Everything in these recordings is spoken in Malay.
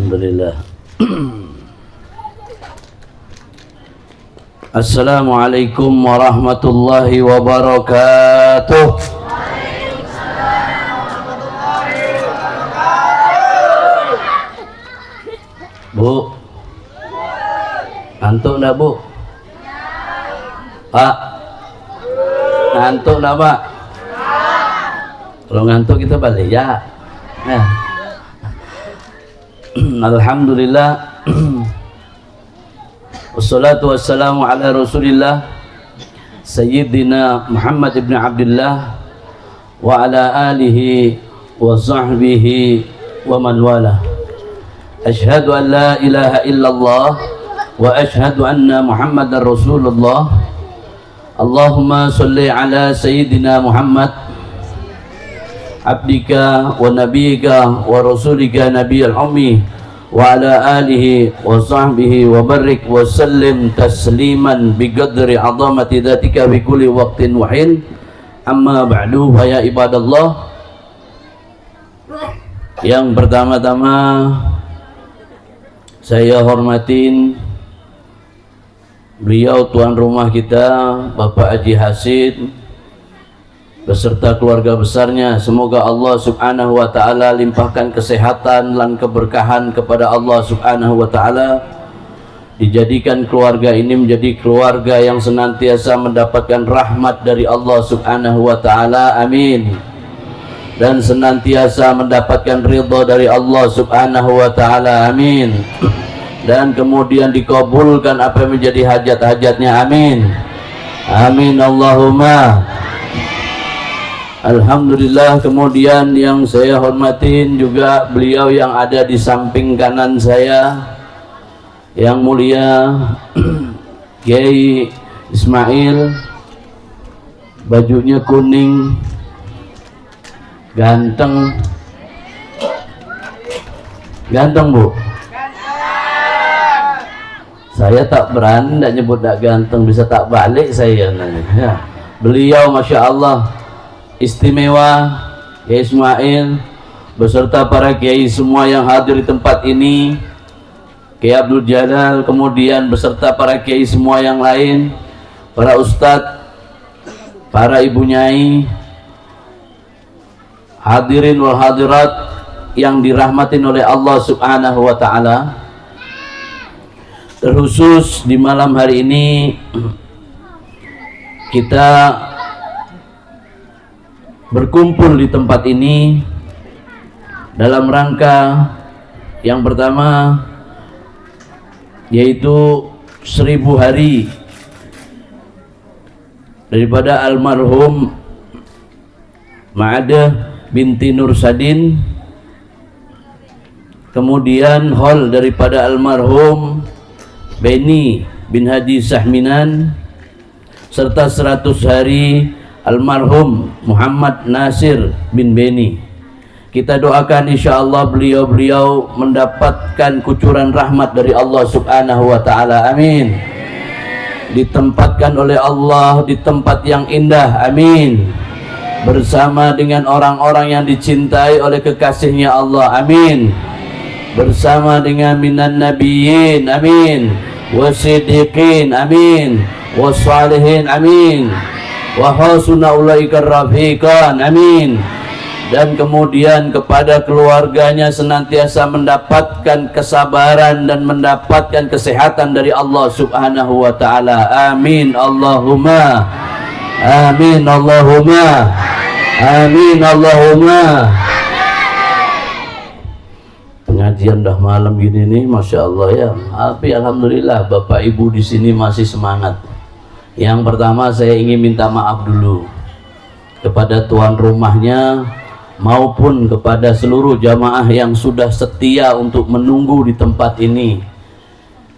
Alhamdulillah. Assalamualaikum warahmatullahi wabarakatuh. Bu, ngantuk enggak Bu? Pak, ngantuk enggak Pak? Kalau ngantuk kita balik ya. Nah. Alhamdulillah. Wassalatu wassalamu ala Rasulillah Sayyidina Muhammad ibn Abdullah wa ala alihi wa sahbihi wa man wala. Ashhadu an la ilaha illallah wa ashhadu anna Muhammadar Rasulullah. Allahumma salli ala Sayyidina Muhammad abdika wa nabiyika wa rasulika nabiyal ummi wa ala alihi wa sahbihi wa barik wa sallim tasliman biqadri azamati dhatika bi kulli waqtin wa hin. Amma ba'du, ya ibadallah. Yang pertama-tama saya hormatin beliau tuan rumah kita Bapak Haji Hasid beserta keluarga besarnya. Semoga Allah subhanahu wa ta'ala limpahkan kesehatan dan keberkahan kepada Allah subhanahu wa ta'ala. Dijadikan keluarga ini menjadi keluarga yang senantiasa mendapatkan rahmat dari Allah subhanahu wa ta'ala, amin. Dan senantiasa mendapatkan ridha dari Allah subhanahu wa ta'ala, amin. Dan kemudian dikabulkan apa yang menjadi hajat-hajatnya, amin. Amin Allahumma. Alhamdulillah. Kemudian yang saya hormatin juga beliau yang ada di samping kanan saya, yang mulia Kiai Ismail, bajunya kuning, ganteng, ganteng Bu. Saya tak berani tidak nyebut tak ganteng, bisa tak balik saya ya. Beliau masya Allah istimewa, Kiai Ismail beserta para kiai semua yang hadir di tempat ini, Kiai Abdul Jalal, kemudian beserta para kiai semua yang lain, para ustadz, para ibu nyai, hadirin wal hadirat yang dirahmatin oleh Allah subhanahu wa ta'ala. Terkhusus di malam hari ini kita berkumpul di tempat ini dalam rangka yang pertama, yaitu 1000 hari daripada almarhum Ma'adah binti Nur Sadin, kemudian haul daripada almarhum Beni bin Haji Sahminan, serta 100 hari almarhum Muhammad Nasir bin Beni. Kita doakan insyaallah beliau-beliau mendapatkan kucuran rahmat dari Allah subhanahu wa ta'ala, amin. Ditempatkan oleh Allah di tempat yang indah, amin. Bersama dengan orang-orang yang dicintai oleh kekasihnya Allah, amin. Bersama dengan minan nabiyyin, amin. Wasiddiqin, amin. Wassalihin, amin. Wa hasuna ulaika rafiqan, amin. Dan kemudian kepada keluarganya senantiasa mendapatkan kesabaran dan mendapatkan kesehatan dari Allah subhanahu wa ta'ala, amin Allahumma. Amin Allahumma. Amin Allahumma. Pengajian dah malam gini nih, masya Allah ya. Tapi alhamdulillah Bapak Ibu di sini masih semangat. Yang pertama saya ingin minta maaf dulu kepada tuan rumahnya maupun kepada seluruh jamaah yang sudah setia untuk menunggu di tempat ini.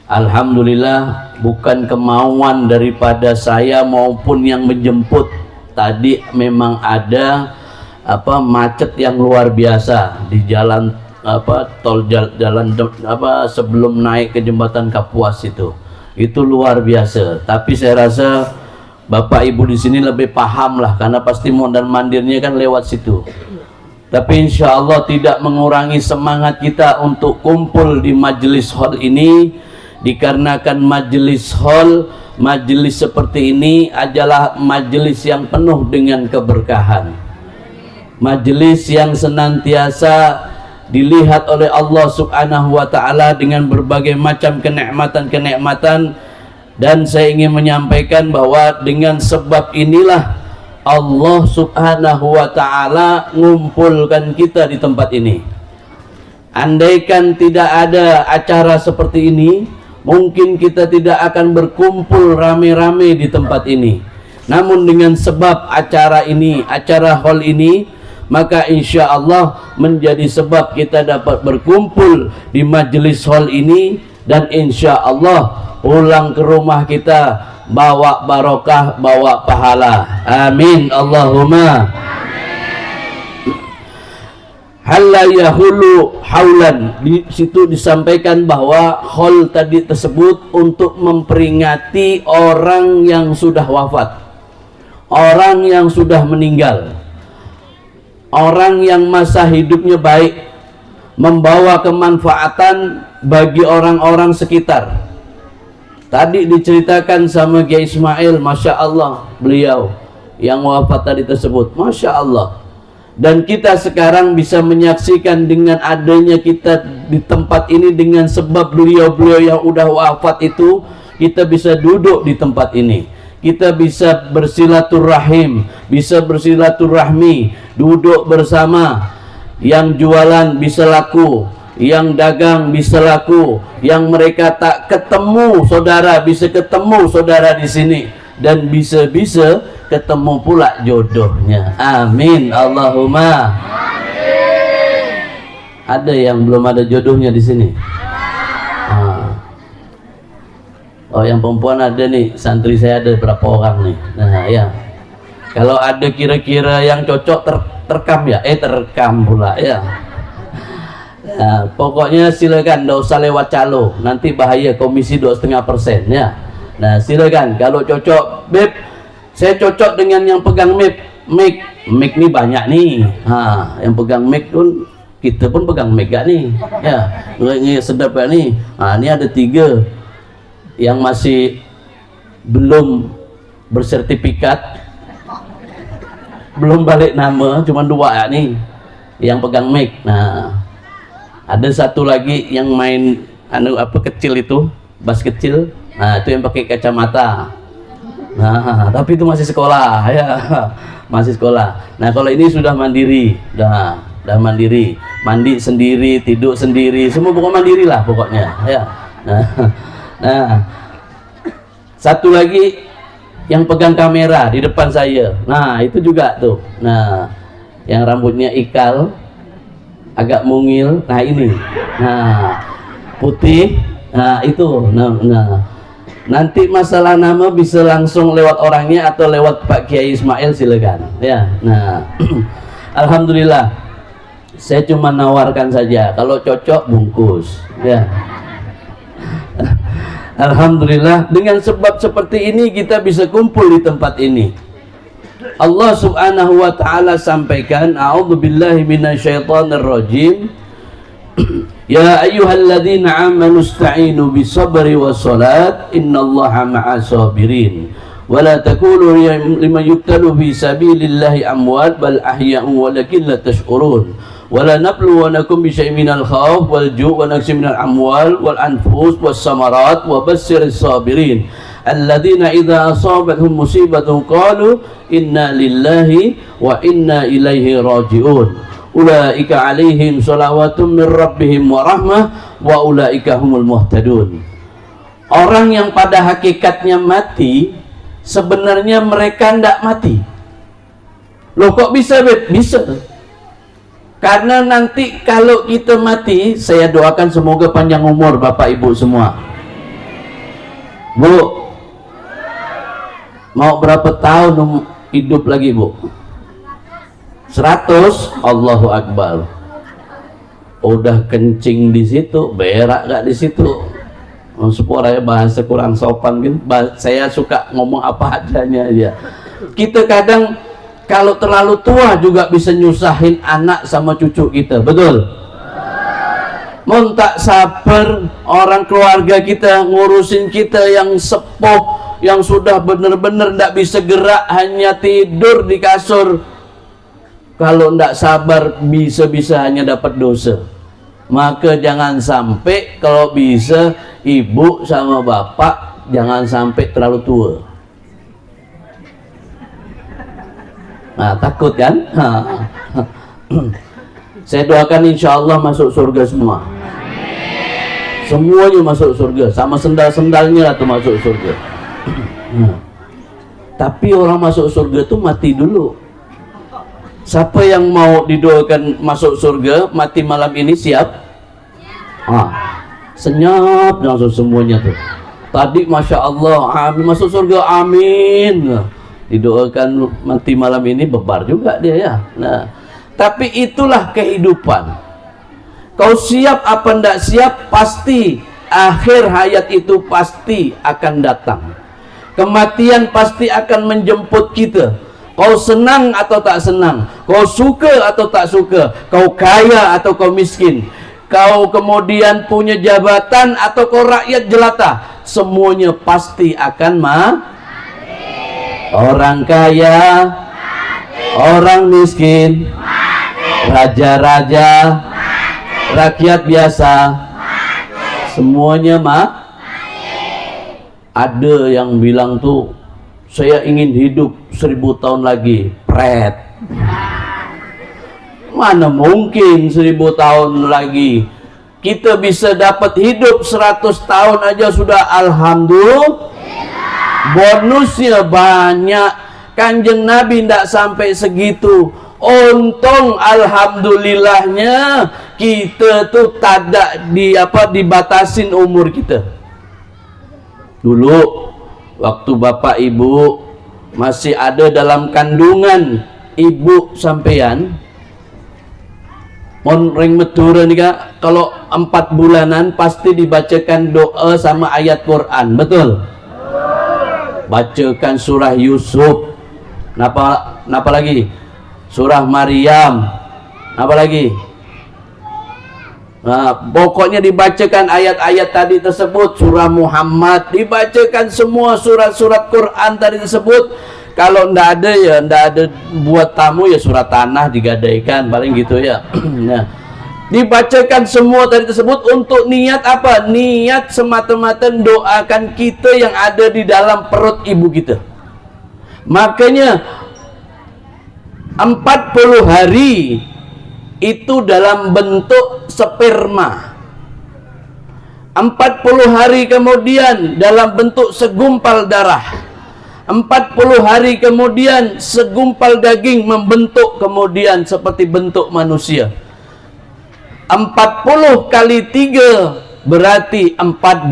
Alhamdulillah bukan kemauan daripada saya maupun yang menjemput. Tadi memang ada macet yang luar biasa di jalan sebelum naik ke jembatan Kapuas itu luar biasa. Tapi saya rasa Bapak Ibu di sini lebih paham lah, karena pasti mondar mandirnya kan lewat situ. Tapi insya Allah tidak mengurangi semangat kita untuk kumpul di majelis hall ini, dikarenakan majelis hall, majelis seperti ini adalah majelis yang penuh dengan keberkahan, majelis yang senantiasa dilihat oleh Allah Subhanahu wa Ta'ala dengan berbagai macam kenikmatan-kenikmatan. Dan saya ingin menyampaikan bahwa dengan sebab inilah Allah Subhanahu wa Ta'ala ngumpulkan kita di tempat ini. Andaikan tidak ada acara seperti ini, mungkin kita tidak akan berkumpul rame-rame di tempat ini. Namun dengan sebab acara ini, acara hall ini, maka insya Allah menjadi sebab kita dapat berkumpul di majelis hall ini. Dan insya Allah pulang ke rumah kita bawa barokah, bawa pahala. Amin Allahumma. Halla yahulu haulan. Di situ disampaikan bahwa haul tadi tersebut untuk memperingati orang yang sudah wafat, orang yang sudah meninggal, orang yang masa hidupnya baik, membawa kemanfaatan bagi orang-orang sekitar. Tadi diceritakan sama Kiai Ismail, Masya Allah, beliau yang wafat tadi tersebut, Masya Allah. Dan kita sekarang bisa menyaksikan dengan adanya kita di tempat ini, dengan sebab beliau-beliau yang udah wafat itu, kita bisa duduk di tempat ini, kita bisa bersilaturahim, bisa bersilaturahmi, duduk bersama. Yang jualan bisa laku, yang dagang bisa laku, yang mereka tak ketemu saudara bisa ketemu saudara di sini, dan bisa-bisa ketemu pula jodohnya. Amin Allahumma. Amin. Ada yang belum ada jodohnya di sini? Oh, yang perempuan ada nih, santri saya ada berapa orang nih. Nah ya, kalau ada kira-kira yang cocok terekam ya, terekam pula ya. Nah, pokoknya silakan, nggak usah lewat calo, nanti bahaya komisi 2,5% ya. Nah silakan, kalau cocok, beb, saya cocok dengan yang pegang mic nih banyak nih. Yang pegang mic pun, kita pun pegang mic gak nih? Ya, ini sedap gak nih? Ini ada 3 yang masih belum bersertifikat, belum balik nama, cuma 2 ya nih yang pegang mic. Nah, ada 1 lagi yang main kecil itu, bass kecil. Nah, itu yang pakai kacamata. Nah, tapi itu masih sekolah ya, masih sekolah. Nah, kalau ini sudah mandiri, udah mandiri, mandi sendiri, tidur sendiri, semua pokoknya mandiri lah pokoknya ya. Nah, 1 lagi yang pegang kamera di depan saya. Nah, itu juga tuh. Nah, yang rambutnya ikal, agak mungil. Nah, ini. Nah, putih. Nah, itu. Nah, nanti masalah nama bisa langsung lewat orangnya atau lewat Pak Kiai Ismail, silakan. Ya. Nah, alhamdulillah. Saya cuma nawarkan saja. Kalau cocok bungkus. Ya. Alhamdulillah, dengan sebab seperti ini kita bisa kumpul di tempat ini. Allah Subhanahu wa Ta'ala sampaikan, a'udzubillahi minasyaitonir rajim. Ya ayyuhalladzina amanu ista'inu bisabri wassalat, innallaha ma'as sabirin. Wa la takunu liman yuqtalu fi sabilillahi amwat bal ahya'un walakin la tash'urun. Wala nabluwanakum bisyai'in minal khawf wal ju' wa naqsin minal amwal wal anfus was samarat wa bassiris sabirin alladzina idza asabathum musibatun qalu inna lillahi wa inna ilaihi raji'un ulaika alaihim shalawatun mir rabbihim wa rahmah wa ulaika humul muhtadun. Orang yang pada hakikatnya mati, sebenarnya mereka tidak mati. Loh kok bisa, Bet? Bisa. Karena nanti kalau kita mati, saya doakan semoga panjang umur Bapak Ibu semua. Bu, mau berapa tahun hidup lagi, Bu? 100? Allahu Akbar. Udah kencing di situ, berak gak di situ. Suaranya bahasa kurang sopan gitu. Saya suka ngomong apa adanya aja. Kita kadang Kalau terlalu tua juga bisa nyusahin anak sama cucu kita, betul? Mau tak sabar orang keluarga kita ngurusin kita yang sepuh, yang sudah benar-benar tidak bisa gerak, hanya tidur di kasur. Kalau tidak sabar bisa-bisa hanya dapat dosa. Maka jangan sampai, kalau bisa ibu sama bapak jangan sampai terlalu tua. Nah, takut kan? Saya doakan insya Allah masuk surga semua. Semuanya masuk surga, sama sendal-sendalnya atau masuk surga. Tapi orang masuk surga itu mati dulu. Siapa yang mau didoakan masuk surga mati malam ini siap? Senyap langsung semuanya tuh. Tadi masya Allah, amin, masuk surga, amin. Didoakan mati malam ini bebar juga dia ya. Nah, tapi itulah kehidupan. Kau siap apa ndak siap, pasti akhir hayat itu pasti akan datang. Kematian pasti akan menjemput kita. Kau senang atau tak senang, kau suka atau tak suka, kau kaya atau kau miskin, kau kemudian punya jabatan atau kau rakyat jelata, semuanya pasti akan mati. Orang kaya mati. Orang miskin mati. Raja-raja mati. Rakyat biasa mati. Semuanya mati. Ada yang bilang tuh, saya ingin hidup 1000 tahun lagi. Pret. Mana mungkin 1000 tahun lagi. Kita bisa dapat hidup 100 tahun aja sudah alhamdulillah. Bonusnya banyak. Kanjeng Nabi tidak sampai segitu. Untung alhamdulillahnya kita tuh tidak dibatasin umur kita. Dulu waktu bapak ibu masih ada dalam kandungan ibu sampean, mon ring medura nih kak, kalau 4 bulanan pasti dibacakan doa sama ayat Quran, betul? Bacakan surah Yusuf, napa lagi? Surah Maryam, apa lagi? Nah, pokoknya dibacakan ayat-ayat tadi tersebut, surah Muhammad, dibacakan semua surat-surat Quran tadi tersebut. Kalau ndak ada ya ndak ada buat tamu ya surat tanah digadaikan paling gitu ya. Nah, dibacakan semua tadi tersebut untuk niat apa? Niat semata-mata doakan kita yang ada di dalam perut ibu kita. Makanya 40 hari itu dalam bentuk sperma, 40 hari kemudian dalam bentuk segumpal darah, 40 hari kemudian segumpal daging membentuk kemudian seperti bentuk manusia. 40 kali 3 berarti 4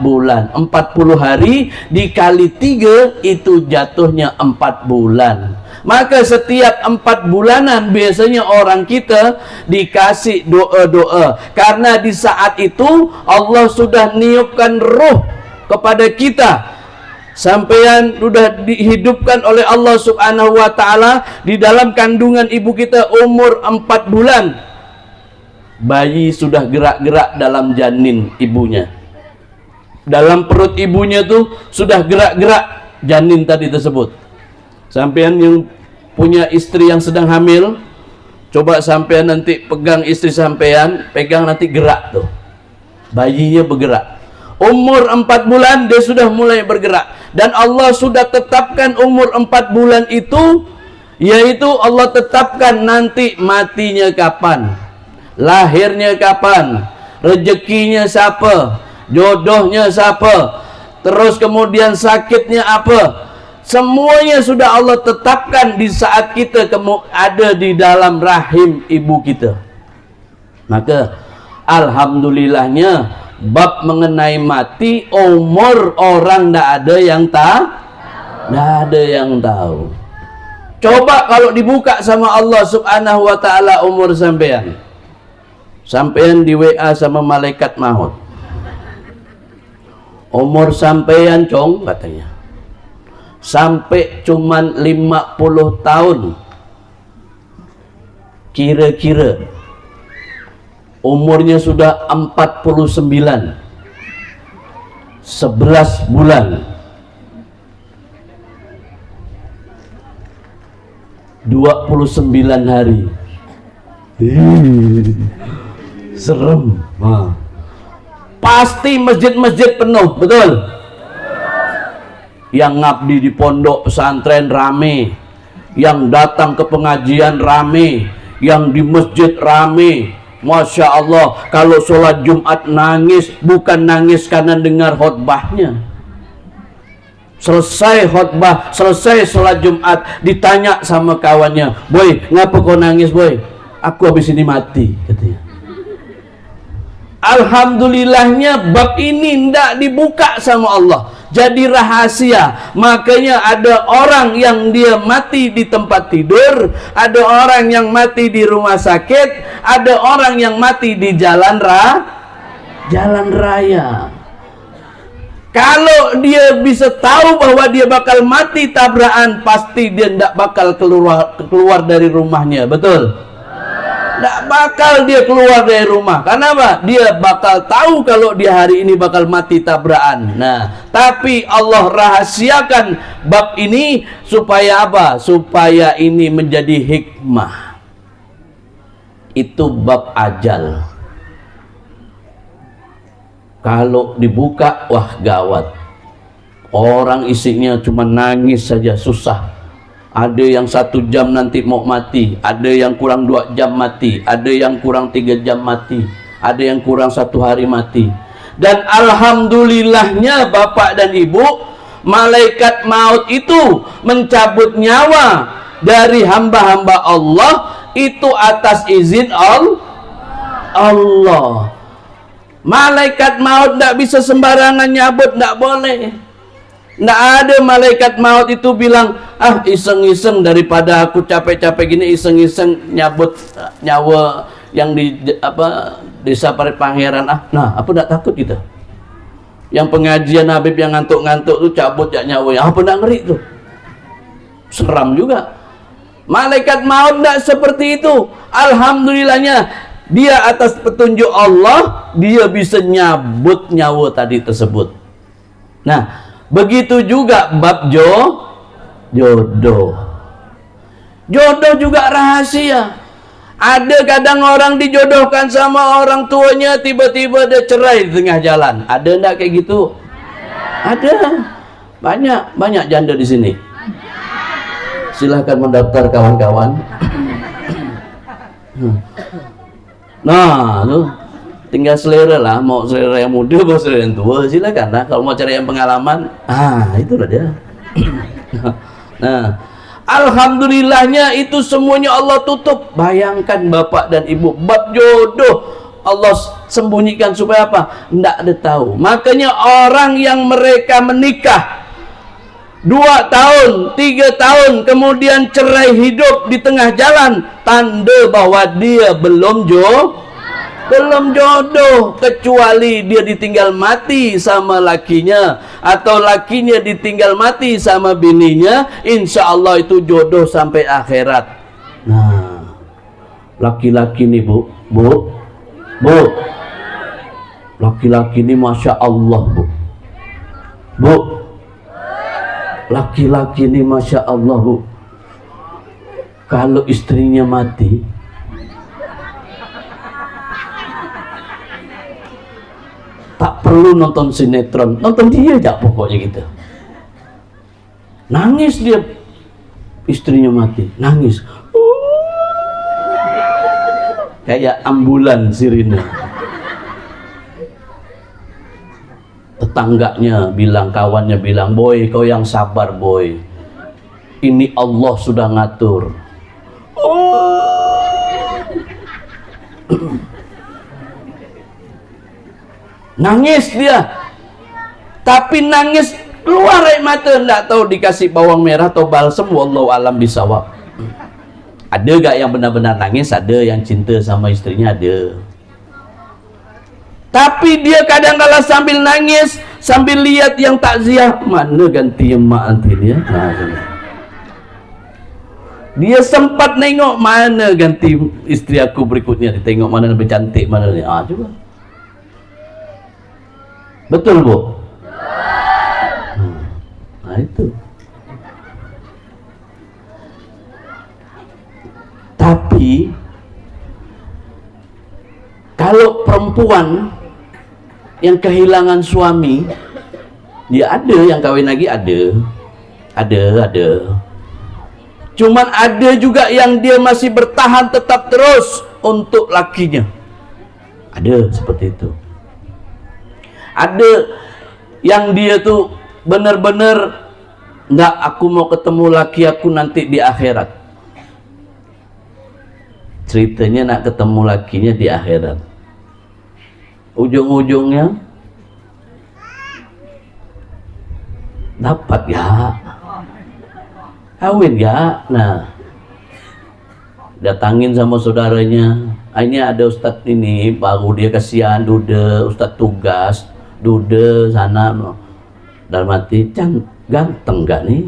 bulan. 40 hari dikali 3 itu jatuhnya 4 bulan. Maka setiap 4 bulanan biasanya orang kita dikasih doa-doa, karena di saat itu Allah sudah niupkan ruh kepada kita. Sampean sudah dihidupkan oleh Allah Subhanahu wa taala di dalam kandungan ibu kita umur 4 bulan. Bayi sudah gerak-gerak dalam janin ibunya. Dalam perut ibunya tuh sudah gerak-gerak janin tadi tersebut. Sampean yang punya istri yang sedang hamil, coba sampean nanti pegang istri sampean, pegang nanti gerak tuh. Bayinya bergerak. Umur 4 bulan dia sudah mulai bergerak. Dan Allah sudah tetapkan umur 4 bulan itu, yaitu Allah tetapkan nanti matinya kapan, lahirnya kapan, rezekinya siapa, jodohnya siapa, terus kemudian sakitnya apa. Semuanya sudah Allah tetapkan di saat kita ada di dalam rahim ibu kita. Maka alhamdulillahnya bab mengenai mati umur orang tidak ada yang tahu. Coba kalau dibuka sama Allah Subhanahu wa taala umur sampean. Sampean di WA sama malaikat maut. Umur sampean cong katanya sampai cuman 50 tahun, kira-kira umurnya sudah 49, 11 bulan, 29 hari. Serem. Pasti masjid-masjid penuh, betul? Yang ngabdi di pondok pesantren rame, yang datang ke pengajian rame, yang di masjid rame. Masya Allah, kalau sholat Jumat nangis, bukan nangis karena dengar khotbahnya. Selesai khotbah, selesai sholat Jumat, ditanya sama kawannya, "Boy, ngapa kau nangis, boy?" "Aku habis ini mati," katanya. Alhamdulillahnya bab ini tidak dibuka sama Allah, jadi rahasia. Makanya ada orang yang dia mati di tempat tidur, ada orang yang mati di rumah sakit, ada orang yang mati di jalan raya. Kalau dia bisa tahu bahwa dia bakal mati tabrakan, pasti dia tidak bakal keluar dari rumahnya, betul? Tidak bakal dia keluar dari rumah. Kenapa? Dia bakal tahu kalau dia hari ini bakal mati tabrakan. Nah, tapi Allah rahasiakan bab ini supaya apa? Supaya ini menjadi hikmah. Itu bab ajal. Kalau dibuka, wah gawat. Orang isinya cuma nangis saja, susah. Ada yang 1 jam nanti mau mati, ada yang kurang 2 jam mati, ada yang kurang 3 jam mati, ada yang kurang 1 hari mati. Dan alhamdulillahnya Bapak dan Ibu, malaikat maut itu mencabut nyawa dari hamba-hamba Allah itu atas izin Allah. Malaikat maut tidak bisa sembarangan nyabut, tidak boleh. Tidak ada malaikat maut itu bilang, "Ah, iseng-iseng daripada aku capek-capek gini, iseng-iseng nyabut nyawa yang di desa Parit Pangeran." Nah, apa tidak takut kita? Yang pengajian Habib yang ngantuk-ngantuk tuh cabut ya nyawa, apa tidak ngeri tuh? Seram juga. Malaikat maut tidak seperti itu. Alhamdulillahnya dia atas petunjuk Allah, dia bisa nyabut nyawa tadi tersebut. Nah, begitu juga bab jodoh. Jodoh juga rahasia. Ada kadang orang dijodohkan sama orang tuanya, tiba-tiba dia cerai di tengah jalan. Ada enggak kayak gitu? Ada. Banyak janda di sini. Silahkan mendaftar kawan-kawan. Nah, tuh tinggal selera lah, mau selera yang muda, mau selera yang tua, silakan lah. Kalau mau cari yang pengalaman, itulah dia. Nah, alhamdulillahnya itu semuanya Allah tutup. Bayangkan Bapak dan Ibu, bab jodoh Allah sembunyikan supaya apa? Tidak ada tahu. Makanya orang yang mereka menikah 2 tahun, 3 tahun, kemudian cerai hidup di tengah jalan, tanda bahwa dia belum jodoh, kecuali dia ditinggal mati sama lakinya atau lakinya ditinggal mati sama bininya, insya Allah itu jodoh sampai akhirat. Nah, laki-laki nih bu, laki-laki ini masya Allah bu, laki-laki ini masya Allah bu, kalau istrinya mati, tak perlu nonton sinetron, nonton dia aja pokoknya gitu. Nangis dia, istrinya mati, nangis. Kayak ambulan sirine. Tetangganya bilang, kawannya bilang, "Boy, kau yang sabar boy, ini Allah sudah ngatur." Nangis dia, tapi nangis keluar air mata, tidak tahu dikasih bawang merah atau balsem, wallahu alam bisawab. Ada gak yang benar-benar nangis? Ada yang cinta sama istrinya, ada. Tapi dia kadang-kala sambil nangis sambil lihat yang takziah, mana ganti emak nanti dia. Dia sempat nengok mana ganti istri aku berikutnya, dia tengok mana lebih cantik mana ni. Coba. Betul bu? Itu. Tapi kalau perempuan yang kehilangan suami, dia ada yang kawin lagi, ada. Cuman ada juga yang dia masih bertahan tetap terus untuk lakinya. Ada seperti itu. Ada yang dia tuh benar-benar enggak, aku mau ketemu laki aku nanti di akhirat. Ceritanya nak ketemu lakinya di akhirat. Ujung-ujungnya dapat ya, kawin ya. Nah, datangin sama saudaranya, ini ada ustadz ini, baru dia kasihan, duda, ustadz tugas, duda sana, dalam hati, ganteng gak nih?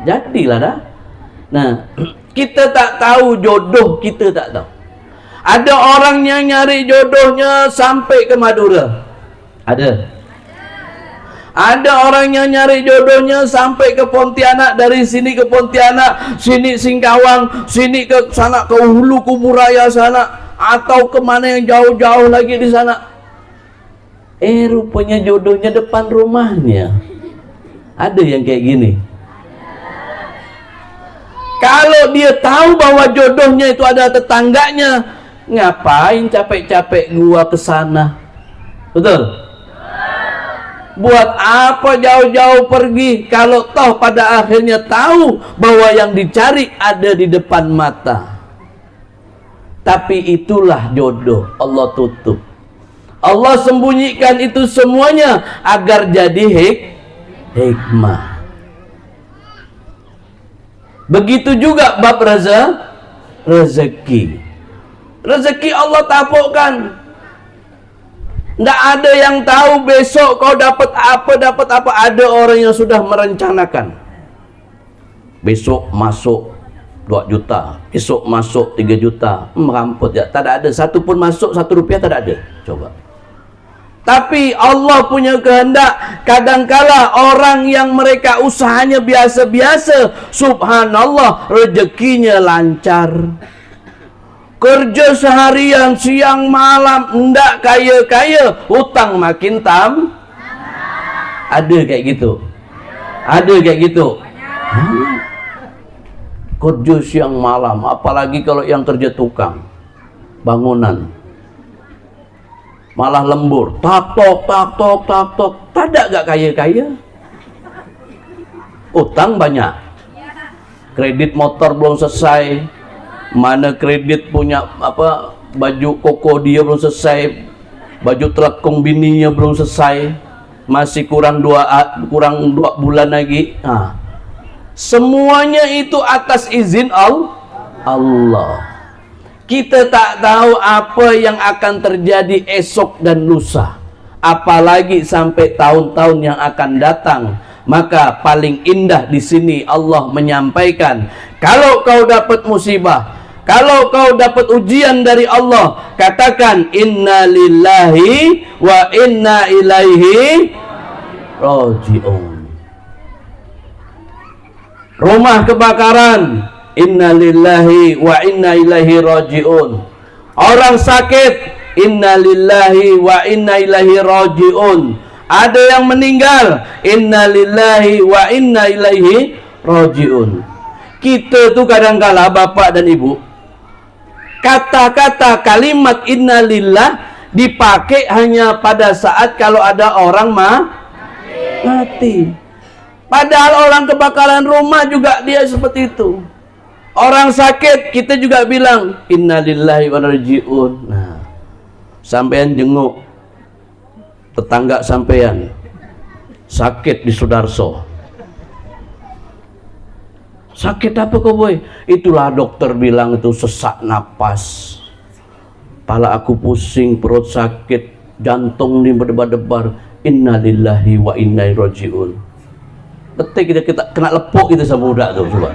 Jadilah dah. Nah, kita tak tahu jodoh, kita tak tahu. Ada orang yang nyari jodohnya sampai ke Madura. Ada orang yang nyari jodohnya sampai ke Pontianak, dari sini ke Pontianak, sini Singkawang, sini ke sana ke Hulu Kuburaya sana, atau kemana yang jauh-jauh lagi di sana. Rupanya jodohnya depan rumahnya. Ada yang kayak gini. Kalau dia tahu bahwa jodohnya itu ada tetangganya, ngapain capek-capek gua ke sana? Betul? Buat apa jauh-jauh pergi kalau toh pada akhirnya tahu bahwa yang dicari ada di depan mata. Tapi itulah jodoh, Allah tutup. Allah sembunyikan itu semuanya agar jadi hikmah. Begitu juga bab rezeki. Rezeki Allah tapukkan. Tidak ada yang tahu besok kau dapat apa. Ada orang yang sudah merencanakan. Besok masuk 2 juta, besok masuk 3 juta, meramput ya. Tak ada satu pun masuk 1 rupiah, tak ada. Coba. Tapi Allah punya kehendak, kadangkala orang yang mereka usahanya biasa-biasa, subhanallah, rezekinya lancar. Kerja seharian siang malam ndak kaya-kaya, hutang makin ada kayak gitu. Ada kayak gitu. Kerja siang malam, apalagi kalau yang kerja tukang bangunan. Malah lembur, tak tok. Tak ada gak kaya-kaya. Utang banyak. Kredit motor belum selesai. Mana kredit punya baju koko dia belum selesai, baju telekung bininya belum selesai, masih kurang 2 bulan lagi. Semuanya itu atas izin Allah. Kita tak tahu apa yang akan terjadi esok dan lusa, apalagi sampai tahun-tahun yang akan datang. Maka paling indah di sini Allah menyampaikan, kalau kau dapat musibah, kalau kau dapat ujian dari Allah, katakan inna lillahi wa inna ilaihi raji'un. Rumah kebakaran, inna lillahi wa inna ilaihi raji'un. Orang sakit, inna lillahi wa inna ilaihi raji'un. Ada yang meninggal, inna lillahi wa inna ilaihi raji'un. Kita tuh kadang-kala bapak dan ibu, kata-kata kalimat innalillah dipakai hanya pada saat kalau ada orang mati. Padahal orang kebakaran rumah juga dia seperti itu. Orang sakit kita juga bilang innalillahi wa inna ilaihi raji'un. Nah, sampean jenguk tetangga sampean sakit di Sudarso. Sakit apa kau boy? Itulah dokter bilang itu sesak napas. Kepala aku pusing, perut sakit, jantung ini berdebar-debar. inna lillahi wa inna ilaihi rajiun. Ketik kita kena lepuk gitu sama budak tuh, coba.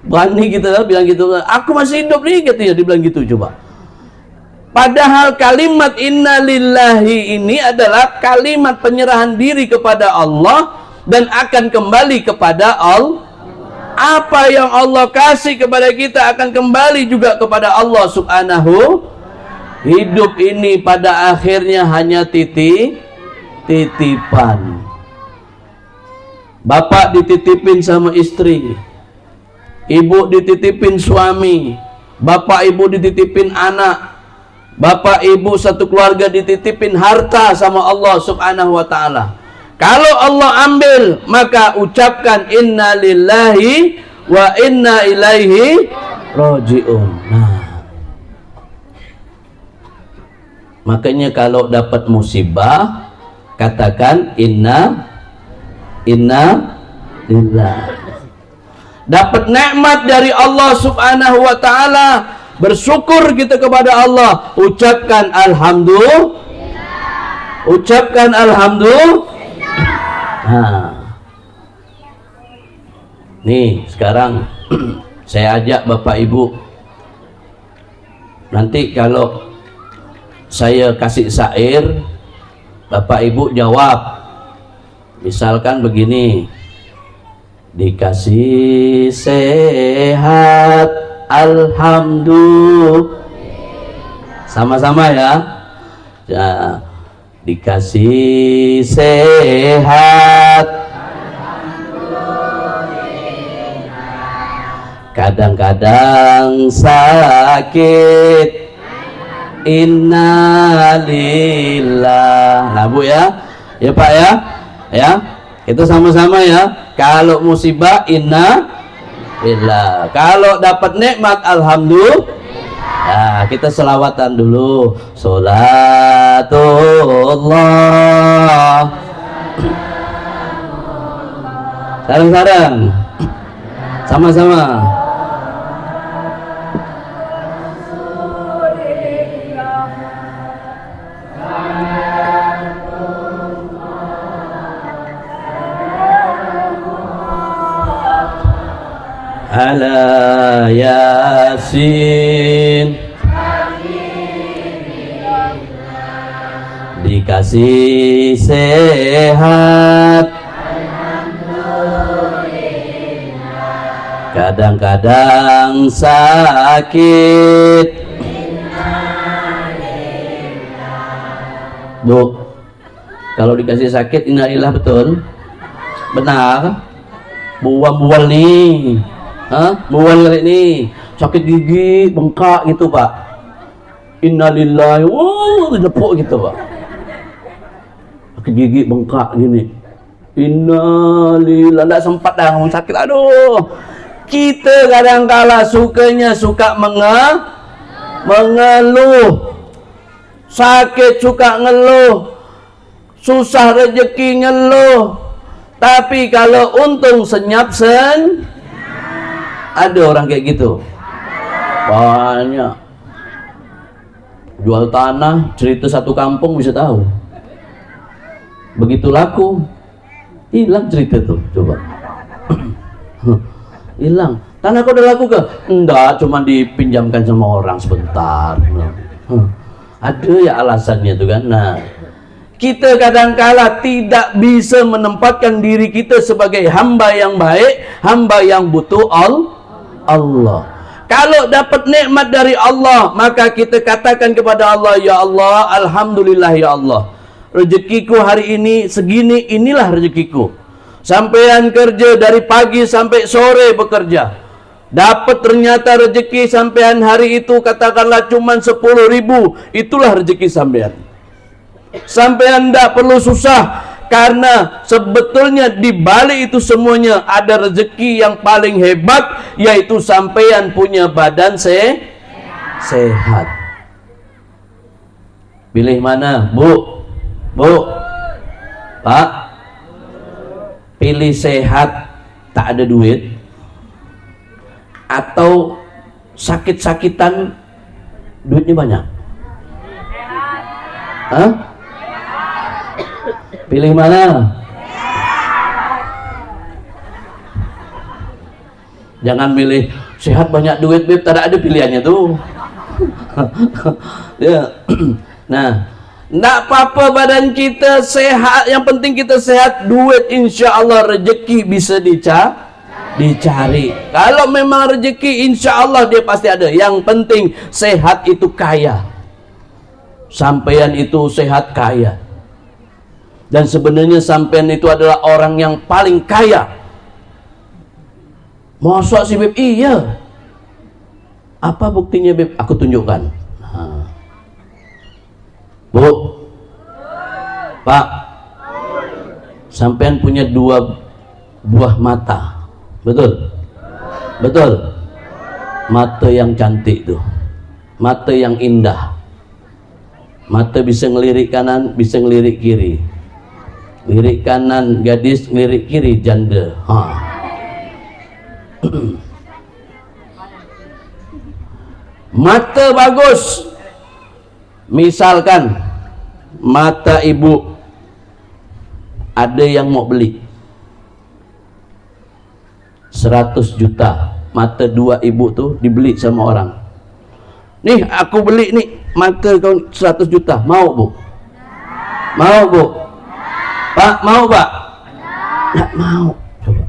Berani kita bilang gitu, aku masih hidup nih gitu ya, dibilang gitu coba. Padahal kalimat inna lillahi ini adalah kalimat penyerahan diri kepada Allah dan akan kembali kepada Allah. Apa yang Allah kasih kepada kita akan kembali juga kepada Allah subhanahu. Hidup ini pada akhirnya hanya titipan. Bapak dititipin sama istri, ibu dititipin suami, bapak ibu dititipin anak, bapak ibu satu keluarga dititipin harta sama Allah subhanahu wa ta'ala. Kalau Allah ambil, maka ucapkan inna lillahi wa inna ilaihi rajiun. Nah, makanya kalau dapat musibah, katakan inna lillah. Dapat nikmat dari Allah subhanahu wa ta'ala, bersyukur kita kepada Allah, ucapkan alhamdulillah. Ucapkan alhamdulillah. Nah, nih sekarang saya ajak bapak ibu, nanti kalau saya kasih syair, bapak ibu jawab. Misalkan begini, dikasih sehat alhamdulillah. Sama-sama ya. Ya, dikasih sehat kadang-kadang sakit innalillah. Nah Bu ya Pak ya itu sama-sama ya. Kalau musibah innalillah, kalau dapat nikmat alhamdulillah. Nah, kita selawatan dulu. Sholatullah. Sarang-sarang. Sama-sama. Ala Yasin, dikasih sehat kadang-kadang sakit. Bu, kalau dikasih sakit innalillah, betul? Benar? Bual nih, bual nih, sakit gigi, bengkak gitu Pak, innalillahi, lepuk gitu Pak, sakit gigi, bengkak gini, innalillahi, nggak sempat dah ngomong sakit. Aduh, kita kadang-kala suka mengeluh, sakit suka ngeluh, susah rezeki ngeluh. Tapi kalau untung senyap ada orang kayak gitu banyak. Jual tanah, cerita satu kampung bisa tahu. Begitu laku, hilang cerita tuh, coba. Hilang. Tanah kau udah laku ke? Enggak, cuma dipinjamkan sama orang sebentar. Ada ya alasannya tuh kan. Nah, kita kadangkala tidak bisa menempatkan diri kita sebagai hamba yang baik, hamba yang butuh Allah. Kalau dapat nikmat dari Allah, maka kita katakan kepada Allah, ya Allah, alhamdulillah ya Allah, rezekiku hari ini segini, inilah rezekiku. Sampean kerja dari pagi sampai sore bekerja, dapat ternyata rezeki sampean hari itu katakanlah cuma 10.000, itulah rezeki sampean. Sampean tidak perlu susah, karena sebetulnya di balik itu semuanya ada rezeki yang paling hebat, yaitu sampean punya badan sehat. Pilih mana, Bu, Pak? Pilih sehat tak ada duit, atau sakit-sakitan duitnya banyak? Pilih mana? Jangan pilih sehat banyak duit, Beb. Tak ada pilihannya tuh. Ya. Nah, enggak apa-apa badan kita sehat, yang penting kita sehat. Duit insya Allah, rezeki bisa dicari. Kalau memang rezeki insya Allah dia pasti ada. Yang penting sehat itu kaya. Sampean itu sehat kaya. Dan sebenarnya sampean itu adalah orang yang paling kaya. Masa sih, Beb? Iya. Apa buktinya, Beb? Aku tunjukkan. Nah. Bu, Pak, sampean punya 2 buah mata, betul? Betul. Mata yang cantik tuh, mata yang indah. Mata bisa ngelirik kanan, bisa ngelirik kiri. Lirik kanan gadis, lirik kiri janda. Mata bagus. Misalkan mata ibu ada yang mau beli 100 juta, mata 2 ibu tuh dibeli sama orang. Nih aku beli nih mata kau 100 juta, mau Bu? Mau Bu? Pak, mau Pak? Nggak mau. Coba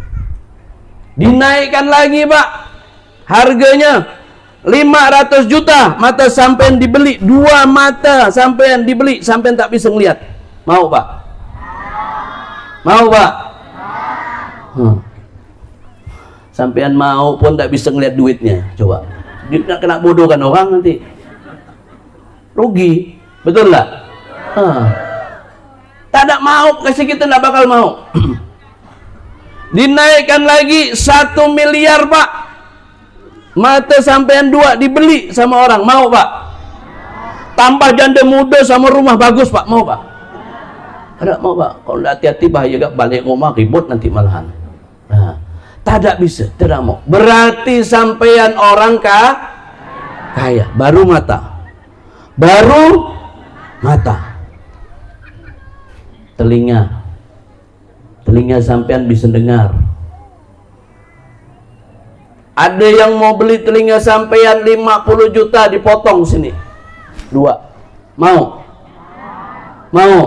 dinaikkan lagi Pak, harganya 500 juta, mata sampean dibeli, 2 mata sampean dibeli, sampean tak bisa ngelihat. Mau Pak? Mau Pak? Sampean mau pun tak bisa ngelihat duitnya. Coba dia kena bodoh kan orang nanti, rugi, betul lah. Tak ada mau, kasih kita tak bakal mau. Dinaikkan lagi 1 miliar Pak, mata sampean 2 dibeli sama orang, mau Pak? Tambah janda muda sama rumah bagus Pak, mau Pak? Tidak mau Pak. Kalau tidak hati-hati bahaya gak balik rumah ribut nanti malahan. Nah, tidak bisa, tidak mau. Berarti sampean orang kaya, baru mata, baru mata. Telinga sampean bisa dengar. Ada yang mau beli telinga sampean 50 juta, dipotong sini 2. Mau? Mau?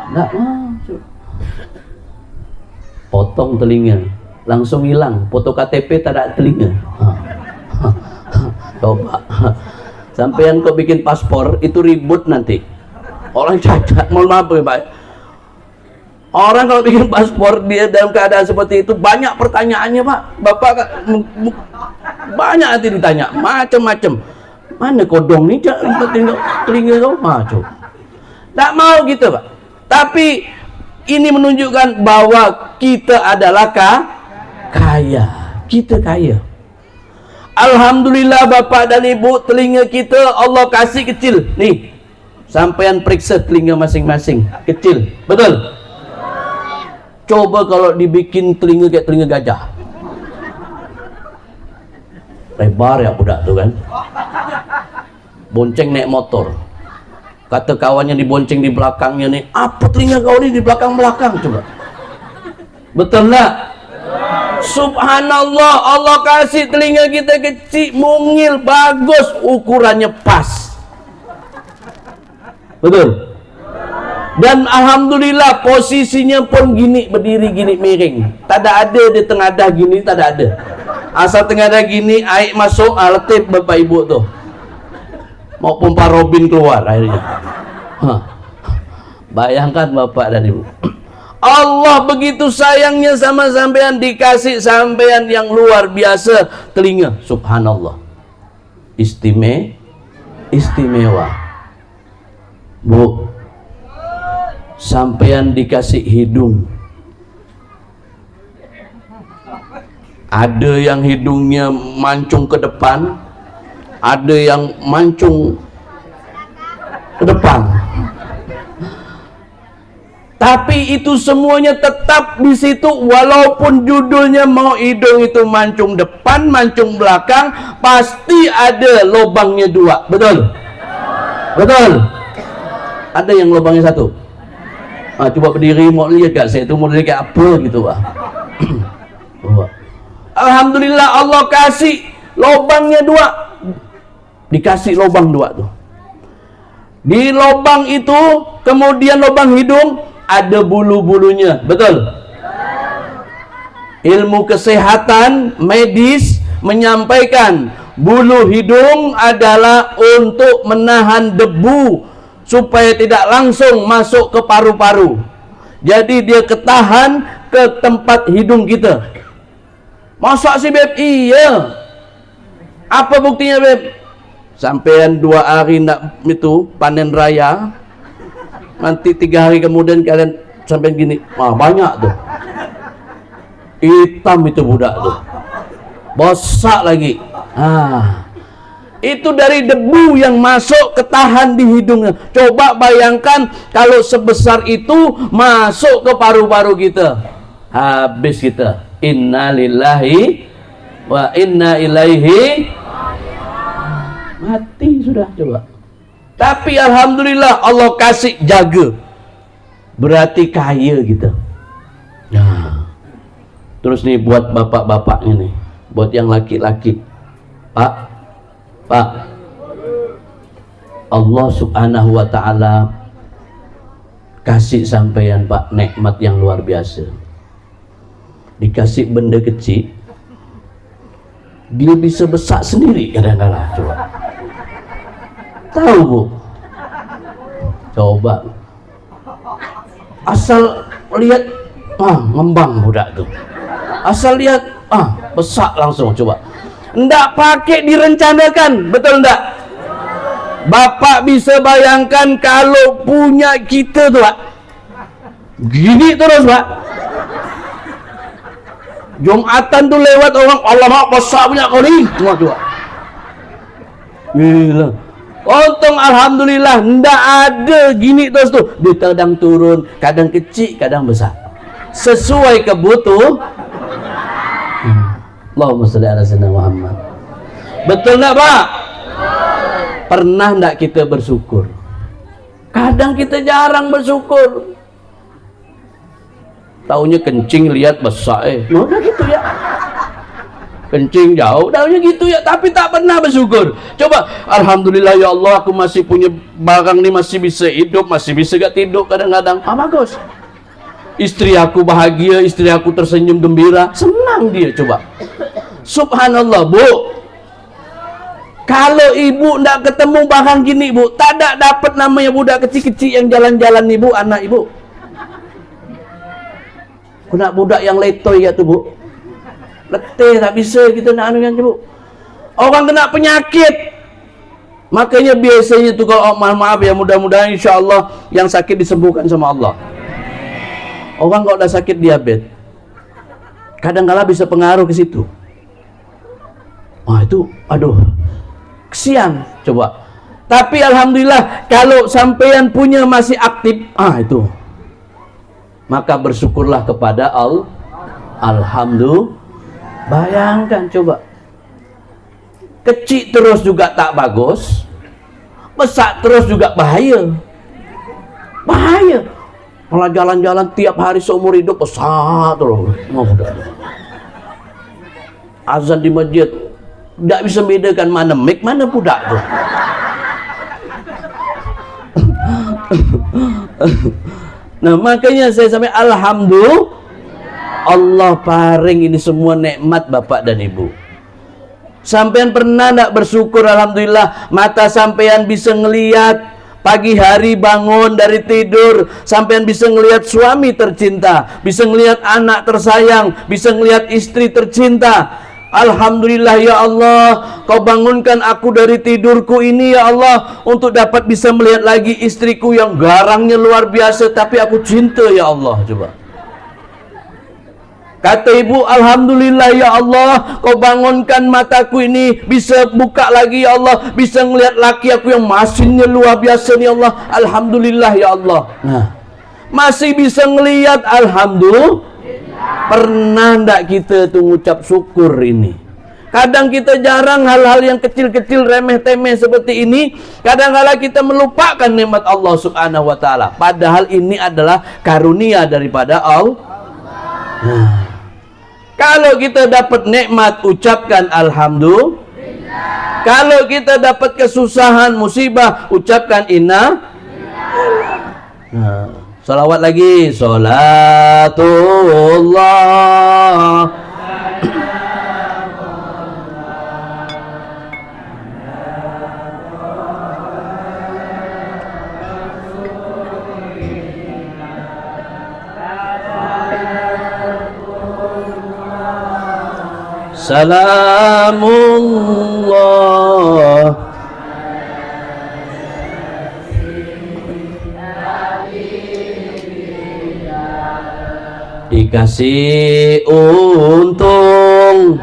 Enggak mau. Potong telinga, langsung hilang. Foto KTP tak ada telinga. Coba sampean kok bikin paspor itu ribut nanti. Orang cacat, mohon maaf ya Pak. Orang kalau bikin paspor dia dalam keadaan seperti itu banyak pertanyaannya Pak. Bapak banyak nanti ditanya macam-macam. Mana kodong nih telinga kau macam. Tak mau gitu Pak. Tapi ini menunjukkan bahwa kita adalah kaya. Kita kaya. Alhamdulillah Bapak dan Ibu, telinga kita Allah kasih kecil. Nih, sampean periksa telinga masing-masing, kecil, betul? Coba kalau dibikin telinga kayak telinga gajah, lebar ya budak tuh kan. Bonceng naik motor, kata kawannya dibonceng di belakangnya nih, apa telinga kau ini di belakang-belakang, coba. Betul lah? Subhanallah, Allah kasih telinga kita kecil, mungil, bagus, ukurannya pas. Betul? Dan alhamdulillah posisinya pun gini, berdiri gini miring. Tak ada di tengadah gini, tak ada. Asal tengadah gini, air masuk, letip Bapak Ibu tuh. Mau pompa Robin keluar akhirnya. Bayangkan Bapak dan Ibu. Allah begitu sayangnya sama sampean, dikasih sampean yang luar biasa telinga. Subhanallah. Istimewa. Bu, sampean dikasih hidung. Ada yang hidungnya mancung ke depan, ada yang mancung ke depan. Tapi itu semuanya tetap di situ, walaupun judulnya mau hidung itu mancung depan, mancung belakang, pasti ada lubangnya 2. Betul? Betul? Ada yang lubangnya 1. Coba berdiri mau lihat kat saya tu mau lihat kat apa gitu Pak. Alhamdulillah Allah kasih lubangnya 2. Dikasih lubang 2 tu. Di lubang itu kemudian lubang hidung ada bulu-bulunya. Betul? Ilmu kesehatan medis menyampaikan bulu hidung adalah untuk menahan debu supaya tidak langsung masuk ke paru-paru. Jadi dia ketahan ke tempat hidung kita. Masa sih Beb? Iya. Apa buktinya Beb? Sampean 2 hari nak itu panen raya, nanti 3 hari kemudian kalian sampai gini, banyak tuh. Hitam itu budak tuh. Bosak lagi. Itu dari debu yang masuk ketahan di hidungnya. Coba bayangkan kalau sebesar itu masuk ke paru-paru kita, habis kita. Inna lillahi wa inna ilaihi, mati sudah. Coba. Tapi alhamdulillah Allah kasih jaga, berarti kaya kita. Nah, terus nih buat bapak-bapaknya nih, buat yang laki-laki, Pak, Allah subhanahu wa ta'ala kasih sampeyan Pak nikmat yang luar biasa. Dikasih benda kecil, dia bisa besar sendiri kadang-kadang. Coba tahu Bu? Coba asal lihat, ngembang budak tuh. Asal lihat, besar langsung. Coba ndak pakai direncanakan, betul ndak? Bapak bisa bayangkan kalau punya kita tuh Pak, gini terus Pak. Jumatan tuh lewat orang, Allah mak besar punya kau ni. Coba. Gila. Untung alhamdulillah ndak ada gini terus tuh. Dia kadang turun, kadang kecil, kadang besar. Sesuai kebutuhan. Allahumma shalli ala sayyidina Muhammad. Betul enggak Pak? Pernah enggak kita bersyukur? Kadang kita jarang bersyukur. Taunya kencing lihat besar udah gitu ya. Kencing jauh, taunya gitu ya, tapi tak pernah bersyukur. Coba, alhamdulillah ya Allah aku masih punya barang nih, masih bisa hidup, masih bisa gak tidur kadang-kadang. Bagus. Istri aku bahagia, istri aku tersenyum gembira, senang dia. Coba. Subhanallah Bu, kalau ibu ndak ketemu barang gini Bu, tak ada dapat namanya budak kecil-kecil yang jalan-jalan nih Bu, anak ibu. Kena budak yang letoy ya tuh Bu, letih tak bisa kita nak anu kan Bu. Orang kena penyakit, makanya biasanya tuh kalau maaf ya, mudah-mudahan insya Allah yang sakit disembuhkan sama Allah. Orang kalau udah sakit diabetes, kadang-kala bisa pengaruh ke situ. Itu aduh kesian. Coba. Tapi alhamdulillah kalau sampean punya masih aktif, itu maka bersyukurlah kepada Allah. Alhamdulillah. Bayangkan coba, kecil terus juga tak bagus, besar terus juga bahaya. Malah jalan-jalan tiap hari seumur hidup besar terus. Azan di masjid tidak bisa bedakan mana mik mana budak tuh. Nah makanya saya sampai alhamdulillah Allah paring ini semua nikmat Bapak dan Ibu. Sampean pernah tidak bersyukur alhamdulillah mata sampean bisa ngelihat pagi hari bangun dari tidur, sampean bisa ngelihat suami tercinta, bisa ngelihat anak tersayang, bisa ngelihat istri tercinta. Alhamdulillah ya Allah, kau bangunkan aku dari tidurku ini ya Allah, untuk dapat bisa melihat lagi istriku yang garangnya luar biasa, tapi aku cinta ya Allah. Coba. Kata ibu, alhamdulillah ya Allah, kau bangunkan mataku ini, bisa buka lagi ya Allah, bisa melihat laki aku yang masinnya luar biasa ya Allah. Alhamdulillah ya Allah. Nah, masih bisa ngelihat, alhamdulillah. Pernah ndak kita tuh ngucap syukur ini? Kadang kita jarang hal-hal yang kecil-kecil remeh-temeh seperti ini. Kadang-kala kita melupakan nikmat Allah Subhanahu wa taala. Padahal ini adalah karunia daripada Allah. Kalau kita dapat nikmat, ucapkan alhamdulillah. Kalau kita dapat kesusahan, musibah, ucapkan inna. Salawat lagi. Salatullah. Salamullah. Dikasih untung,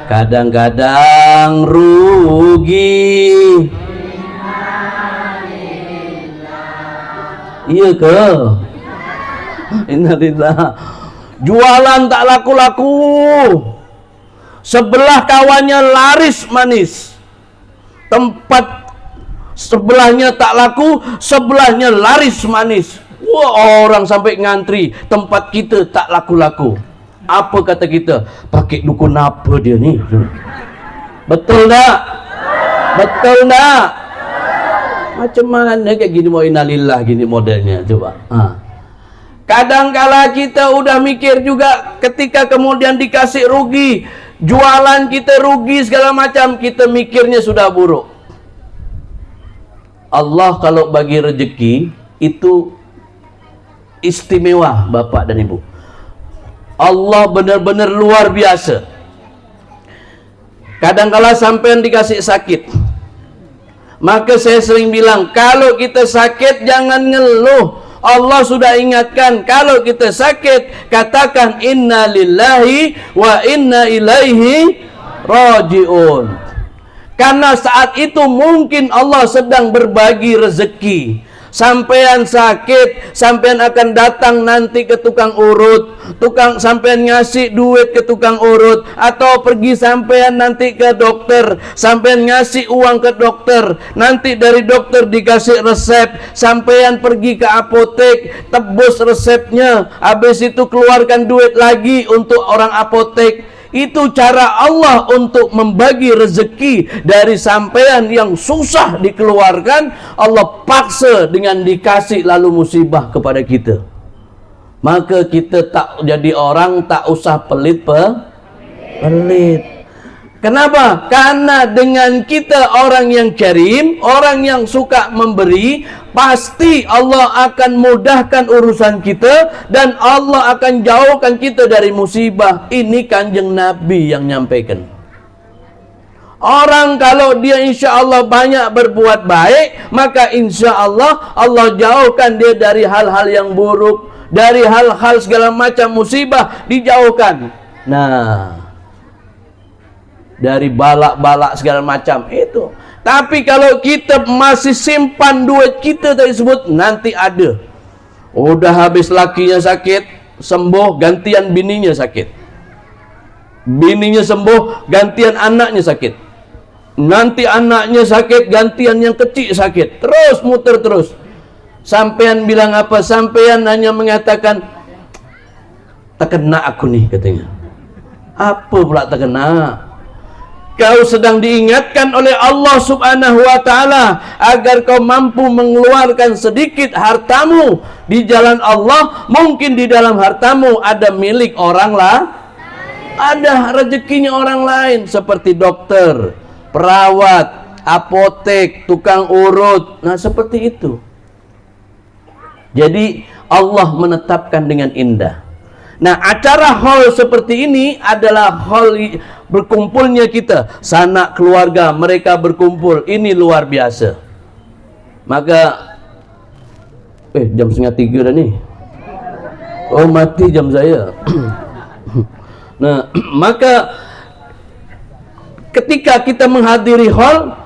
kadang-kadang rugi. Iya ke? Innalillah. Jualan tak laku-laku, sebelah kawannya laris manis, tempat sebelahnya tak laku, sebelahnya laris manis. Wah, orang sampai ngantri, tempat kita tak laku-laku. Apa kata kita? Pakai dukun apa dia ni? Betul tak? Betul tak? Macam mana kayak gini, mau innalillah gini modelnya, coba. Kadang-kala kita udah mikir juga, ketika kemudian dikasih rugi, jualan kita rugi segala macam, kita mikirnya sudah buruk. Allah kalau bagi rezeki itu istimewa, Bapak dan Ibu. Allah benar-benar luar biasa. Kadang-kala sampean dikasih sakit, maka saya sering bilang, kalau kita sakit jangan ngeluh. Allah sudah ingatkan, kalau kita sakit katakan inna lillahi wa inna ilaihi rajiun. Karena saat itu mungkin Allah sedang berbagi rezeki. Sampean sakit, sampean akan datang nanti ke tukang urut, sampean ngasih duit ke tukang urut, atau pergi sampean nanti ke dokter, sampean ngasih uang ke dokter, nanti dari dokter dikasih resep, sampean pergi ke apotek, tebus resepnya, habis itu keluarkan duit lagi untuk orang apotek. Itu cara Allah untuk membagi rezeki dari sampean yang susah dikeluarkan. Allah paksa dengan dikasih lalu musibah kepada kita. Maka kita tak jadi orang tak usah pelit. Kenapa? Karena dengan kita orang yang karim, orang yang suka memberi, pasti Allah akan mudahkan urusan kita dan Allah akan jauhkan kita dari musibah. Ini Kanjeng Nabi yang nyampaikan. Orang kalau dia insya Allah banyak berbuat baik, maka insya Allah Allah jauhkan dia dari hal-hal yang buruk, dari hal-hal segala macam musibah dijauhkan. Nah, dari balak-balak segala macam itu. Tapi kalau kita masih simpan duit kita tersebut, nanti ada. Udah habis lakinya sakit, sembuh, gantian bininya sakit. Bininya sembuh, gantian anaknya sakit. Nanti anaknya sakit, gantian yang kecil sakit. Terus muter terus. Sampean bilang apa? Sampean hanya mengatakan, terkena aku nih katanya. Apa pula terkena? Kau sedang diingatkan oleh Allah Subhanahu wa ta'ala agar kau mampu mengeluarkan sedikit hartamu di jalan Allah. Mungkin di dalam hartamu ada milik orang lah, ada rezekinya orang lain, seperti dokter, perawat, apotek, tukang urut. Nah, seperti itu. Jadi Allah menetapkan dengan indah. Nah, acara hall seperti ini adalah hall berkumpulnya kita, sanak keluarga, mereka berkumpul. Ini luar biasa. Maka jam 2:30 dah ni. Oh, mati jam saya. Nah, maka ketika kita menghadiri hall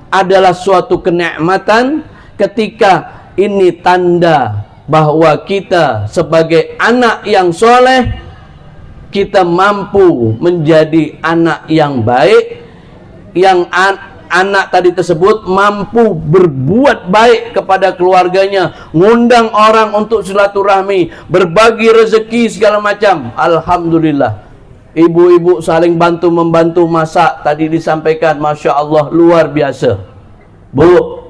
adalah suatu kenikmatan. Ketika ini tanda bahwa kita sebagai anak yang soleh, kita mampu menjadi anak yang baik, yang anak tadi tersebut mampu berbuat baik kepada keluarganya, ngundang orang untuk silaturahmi, berbagi rezeki segala macam. Alhamdulillah, ibu-ibu saling bantu-membantu masak tadi disampaikan, Masya Allah, luar biasa. Bu,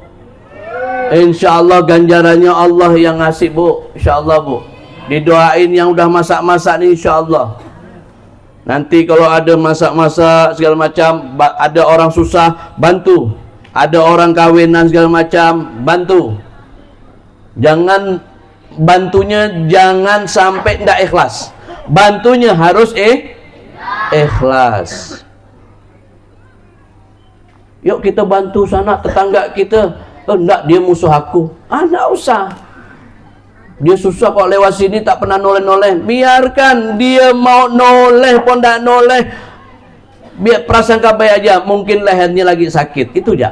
insya Allah ganjarannya Allah yang ngasih, Bu. Insya Allah, Bu, didoain yang udah masak-masak nih, insya Allah. Nanti kalau ada masak-masak segala macam, ada orang susah, bantu. Ada orang kawinan segala macam, bantu. Jangan, bantunya jangan sampai tidak ikhlas. Bantunya harus ikhlas. Yuk kita bantu sana tetangga kita. Oh, enggak, dia musuh aku. Enggak usah. Dia susah kok lewat sini tak pernah noleh-noleh. Biarkan dia mau noleh pun tak noleh. Biar prasangka baik aja. Mungkin lehernya lagi sakit. Itu aja.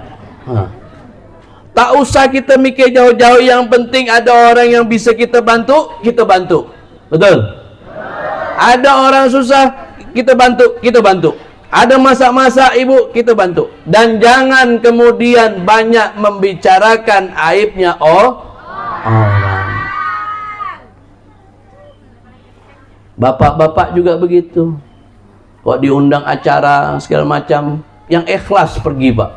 Tak usah kita mikir jauh-jauh. Yang penting ada orang yang bisa kita bantu, kita bantu. Betul? Ada orang susah, kita bantu, kita bantu. Ada masak-masak ibu, kita bantu. Dan jangan kemudian banyak membicarakan aibnya orang. Bapak-bapak juga begitu. Kok diundang acara segala macam, yang ikhlas pergi, Pak.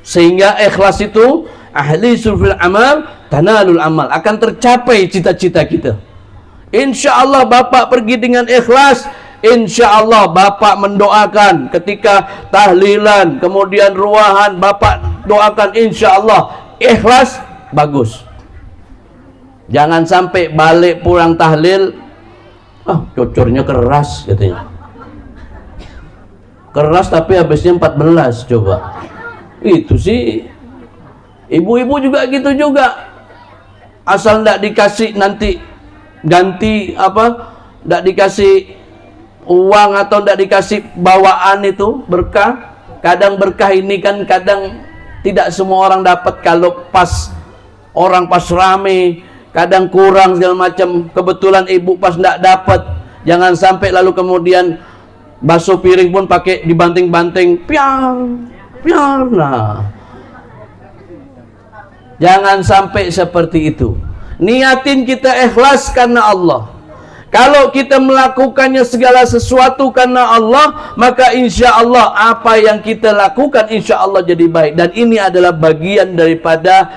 Sehingga ikhlas itu ahli sulfil amal tanalul amal, akan tercapai cita-cita kita. Insya Allah bapak pergi dengan ikhlas. Insya Allah bapak mendoakan ketika tahlilan, kemudian ruahan, bapak doakan insya Allah ikhlas, bagus. Jangan sampai balik pulang tahlil, cocornya keras katanya. Keras tapi habisnya 14 coba. Itu sih ibu-ibu juga gitu juga. Asal ndak dikasih nanti ganti apa, ndak dikasih uang atau ndak dikasih bawaan itu berkah. Kadang berkah ini kan kadang tidak semua orang dapat. Kalau pas orang pas rame, kadang kurang segala macam. Kebetulan ibu pas ndak dapat, jangan sampai lalu kemudian basuh piring pun pakai dibanting-banting, piar, piar. Nah, jangan sampai seperti itu. Niatin kita ikhlas karena Allah. Kalau kita melakukannya segala sesuatu karena Allah, maka insya Allah apa yang kita lakukan insya Allah jadi baik. Dan ini adalah bagian daripada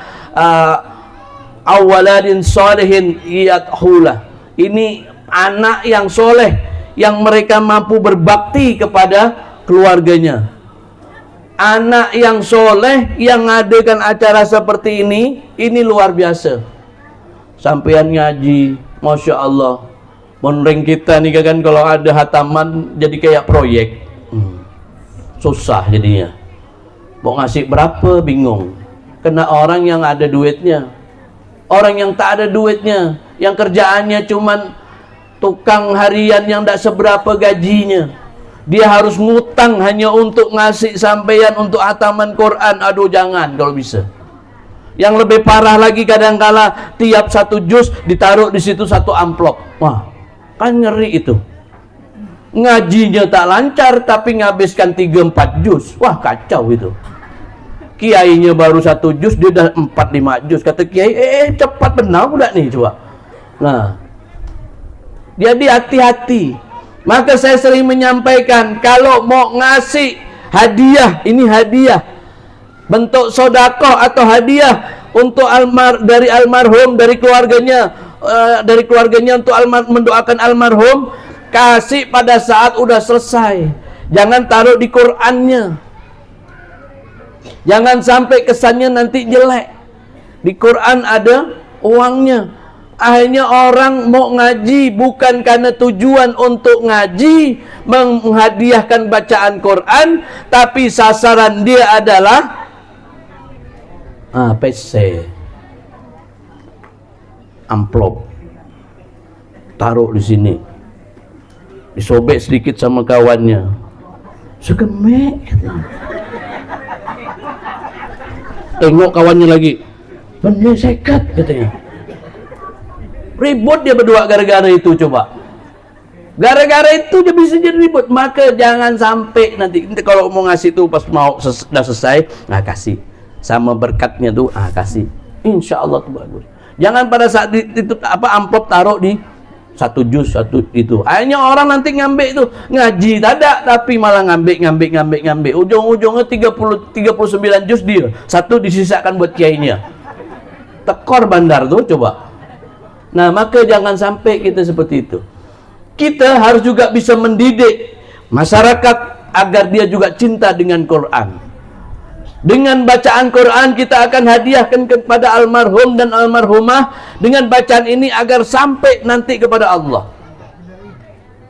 awaladin solehin iyadhulah. Ini anak yang soleh, yang mereka mampu berbakti kepada keluarganya. Anak yang soleh yang ngadakan acara seperti ini luar biasa. Sampean ngaji, Masya Allah. Menring kita nih kan kalau ada hataman jadi kayak proyek. Susah jadinya. Mau ngasih berapa bingung. Kena orang yang ada duitnya. Orang yang tak ada duitnya, yang kerjaannya cuman tukang harian yang tak seberapa gajinya, dia harus ngutang hanya untuk ngasih sampean untuk hataman Quran. Aduh, jangan kalau bisa. Yang lebih parah lagi, kadangkala tiap satu juz ditaruh di situ satu amplop. Wah, kan ngeri itu. Ngajinya tak lancar tapi ngabiskan 3-4 juz. Wah, kacau itu. Kiainya baru 1 juz, dia udah 4-5 juz. Kata kiai, cepat benar pula nih coba. Nah, jadi hati-hati. Maka saya sering menyampaikan, kalau mau ngasih hadiah, ini hadiah bentuk sodakoh atau hadiah untuk dari almarhum, dari keluarganya, untuk mendoakan almarhum, kasih pada saat udah selesai. Jangan taruh di Qur'annya. Jangan sampai kesannya nanti jelek. Di Quran ada uangnya. Akhirnya orang mau ngaji bukan karena tujuan untuk ngaji, menghadiahkan bacaan Quran, tapi sasaran dia adalah PC, amplop, taruh di sini, disobek sedikit sama kawannya, segemek, tengok kawannya lagi, bener sekat katanya. Ribut dia berdua gara-gara itu coba. Gara-gara itu dia bisa jadi ribut. Maka jangan sampai nanti kalau mau ngasih tuh pas mau sudah selesai, nah kasih. Sama berkatnya tuh, kasih. Insya Allah tuh bagus. Jangan pada saat itu amplop taruh di satu juz satu itu. Akhirnya orang nanti ngambil itu ngaji tidak, tapi malah ngambil. Ujung-ujungnya 39 juz dia. Satu disisakan buat kiainya. Tekor bandar tuh coba. Nah, maka jangan sampai kita seperti itu. Kita harus juga bisa mendidik masyarakat agar dia juga cinta dengan Quran. Dengan bacaan Quran kita akan hadiahkan kepada almarhum dan almarhumah dengan bacaan ini agar sampai nanti kepada Allah.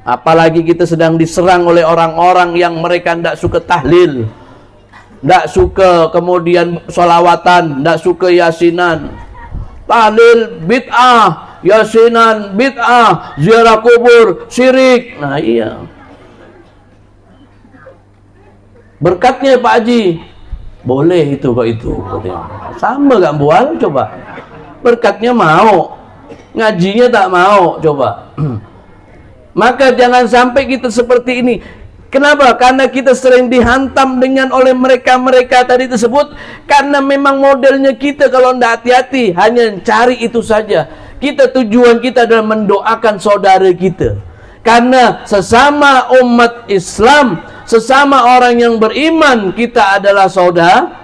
Apalagi kita sedang diserang oleh orang-orang yang mereka tidak suka tahlil, tidak suka kemudian sholawatan, tidak suka yasinan. Tahlil bid'ah, yasinan bid'ah, ziarah kubur syirik. Nah iya, berkatnya Pak Haji boleh itu kok itu sama gak bual coba, berkatnya mau, ngajinya tak mau coba. Maka jangan sampai kita seperti ini. Kenapa? Karena kita sering dihantam dengan oleh mereka tadi tersebut. Karena memang modelnya kita kalau tidak hati-hati hanya cari itu saja. Kita tujuan kita adalah mendoakan saudara kita. Karena sesama umat Islam, sesama orang yang beriman, kita adalah saudara.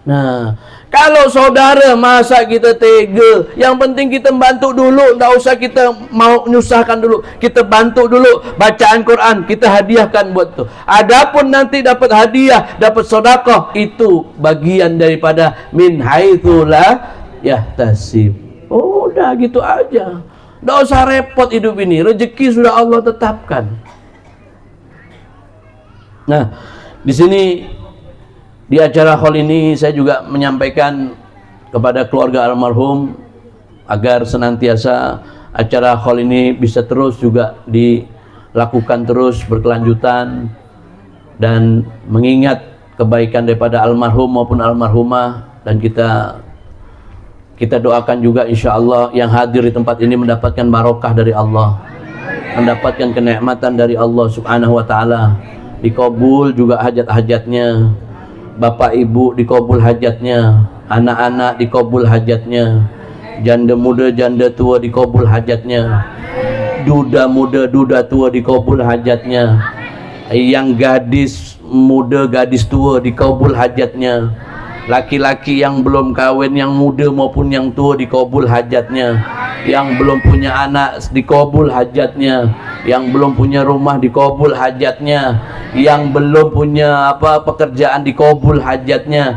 Nah, kalau saudara masa kita tega, yang penting kita bantu dulu, tidak usah kita mau menyusahkan dulu, kita bantu dulu bacaan Quran, kita hadiahkan buat tuh. Adapun nanti dapat hadiah, dapat sedekah, itu bagian daripada min haitsu la yahtasib. Oh, udah gitu aja. Tidak usah repot hidup ini, rezeki sudah Allah tetapkan. Nah, di sini di acara haul ini saya juga menyampaikan kepada keluarga almarhum agar senantiasa acara haul ini bisa terus juga dilakukan terus berkelanjutan dan mengingat kebaikan daripada almarhum maupun almarhumah, dan kita doakan juga insya Allah yang hadir di tempat ini mendapatkan barokah dari Allah, mendapatkan kenikmatan dari Allah subhanahu wa ta'ala, dikabul juga hajat-hajatnya, bapak ibu dikabul hajatnya, anak-anak dikabul hajatnya, janda muda janda tua dikabul hajatnya, duda muda duda tua dikabul hajatnya, yang gadis muda gadis tua dikabul hajatnya, laki-laki yang belum kawin yang muda maupun yang tua dikabul hajatnya, yang belum punya anak dikabul hajatnya, yang belum punya rumah dikabul hajatnya, yang belum punya pekerjaan dikabul hajatnya.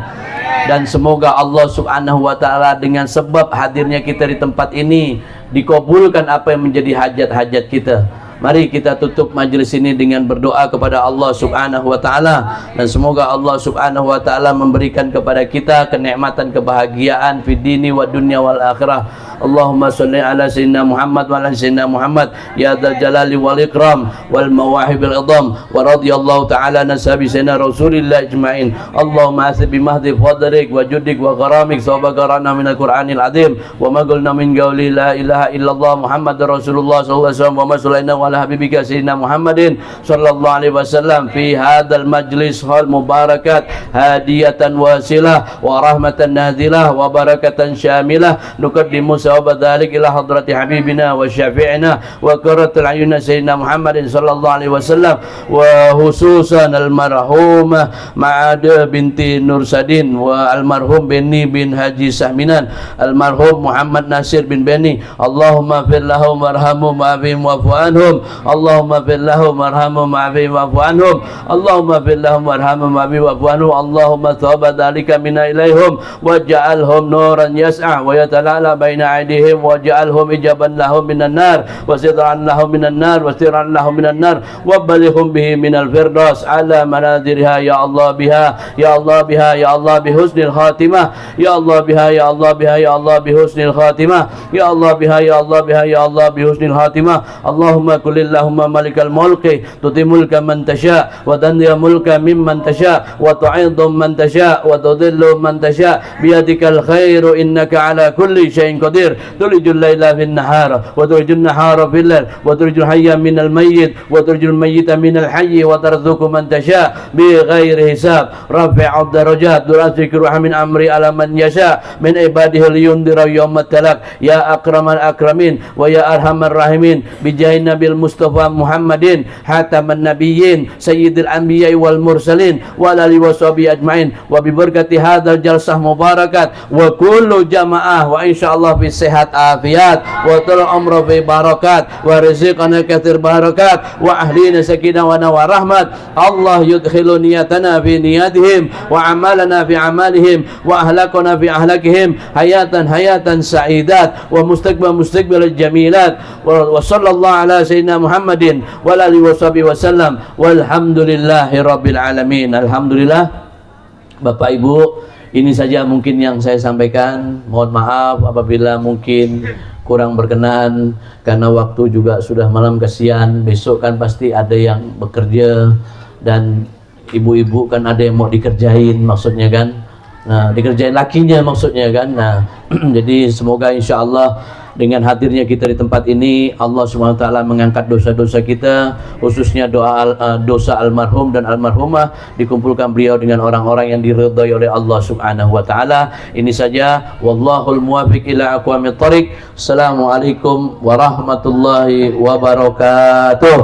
Dan semoga Allah subhanahu wa ta'ala dengan sebab hadirnya kita di tempat ini dikabulkan apa yang menjadi hajat-hajat kita. Mari kita tutup majlis ini dengan berdoa kepada Allah subhanahu wa ta'ala, dan semoga Allah subhanahu wa ta'ala memberikan kepada kita kenikmatan kebahagiaan fi dini wa dunya wal akhirah. Allahumma salli ala sayyidina Muhammad wa ala sayyidina Muhammad ya dzal jalali wal ikram wal mawahibil idham, wa radiyallahu ta'ala nasabi sayyidina Rasulillah ajma'in. Allahumma asib bimahdi fadlik wa judik wa karamik sabagarana minal Qur'anil azim, wa ma qulna min qawli la ilaha illallah Muhammadur Rasulullah sallallahu alaihi wasallam, wa ma sulaina wa ala habibika sayyidina Muhammadin sallallahu alaihi wasallam fi hadzal majlis hal mubarakat hadiyatan wasilah wa rahmatan nazilah wa barakatan syamilah. Nuqaddimu sawaba dzalik ila hadrati habibina wa syafi'ina wa qurratul ayuna sayyidina Muhammadin sallallahu alaihi wasallam, wa khususan almarhumah Ma'ada binti Nursadin wa almarhum Beni bin Haji Sahminan, almarhum Muhammad Nasir bin Beni. Allahumma fir lahum warhamhum wa'afihim wa'fu anhum. Allahumma fir lahum warhamhum wa'afihim wa'fu anhum. Allahumma fir lahum warhamhum wa'afihim wa'fu anhum. Allahumma thawaba dhalika minna ilaihim waj'alhum nuran yas'a wa yatalala baina aydihim waj'alhum ijaban lahum minan nar wa sitran lahum minan nar wa sitran lahum minan nar wa balighum bihi minal firdaus ala manadiriha ya Allah biha ya Allah biha ya Allah bihusnil khatimah ya Allah biha ya Allah biha ya Allah bihusnil khatimah ya Allah biha ya Allah biha ya Allah bihusnil khatimah. Allahumma Qulillahumma malikal mulki tu'ti mulka man tasha wa tanzi'u mulka mimman tasha wa tu'idhu man tasha wa tudhillu man tasha biyadikal khairu innaka ala kulli syai'in qadir tulijul laila fin nahar wa tulijul nahara fil lail wa tulijul hayya minal mayyit wa tulijul mayyita minal hayyi wa tarzuqu man tasha bi ghairi hisab rafi'ud darajat durasikiru min amri ala man yasha min ibadihi liyundira yawmat talaq ya akramal akramin wa ya arhamar rahimin bijahin nabil mustafa muhammadin hataman nabiyyin sayyidil anbiya wal mursalin wa alihi wa sahbihi ajmain wa bi barakati hadzal jalsah mubarakat wa kullu jamaah wa insyaallah fi sehat afiat wa tul umra fi barakat wa rizqana katsir barakat wa ahlina sakinah wa nawar rahmat Allah yudkhilu niyatana fi niyatihim wa amalana fi amalihim wa ahlakana fi ahlakihim hayatan sa'idat wa mustaqbal jamilat wa sallallahu ala sayyidina Muhammadin wa alihi wa sahbihi wasallam walhamdulillahi rabbil alamin. Alhamdulillah. Bapak Ibu, ini saja mungkin yang saya sampaikan. Mohon maaf apabila mungkin kurang berkenan karena waktu juga sudah malam, kasihan. Besok kan pasti ada yang bekerja dan ibu-ibu kan ada yang mau dikerjain maksudnya kan. Nah, dikerjain lakinya maksudnya kan. Nah, jadi semoga insya Allah dengan hadirnya kita di tempat ini Allah Subhanahu wa taala mengangkat dosa-dosa kita, khususnya dosa almarhum dan almarhumah, dikumpulkan beliau dengan orang-orang yang diridhai oleh Allah Subhanahu wa taala. Ini saja, wallahul muwaffiq ila aqwamit thoriq. Assalamualaikum warahmatullahi wabarakatuh.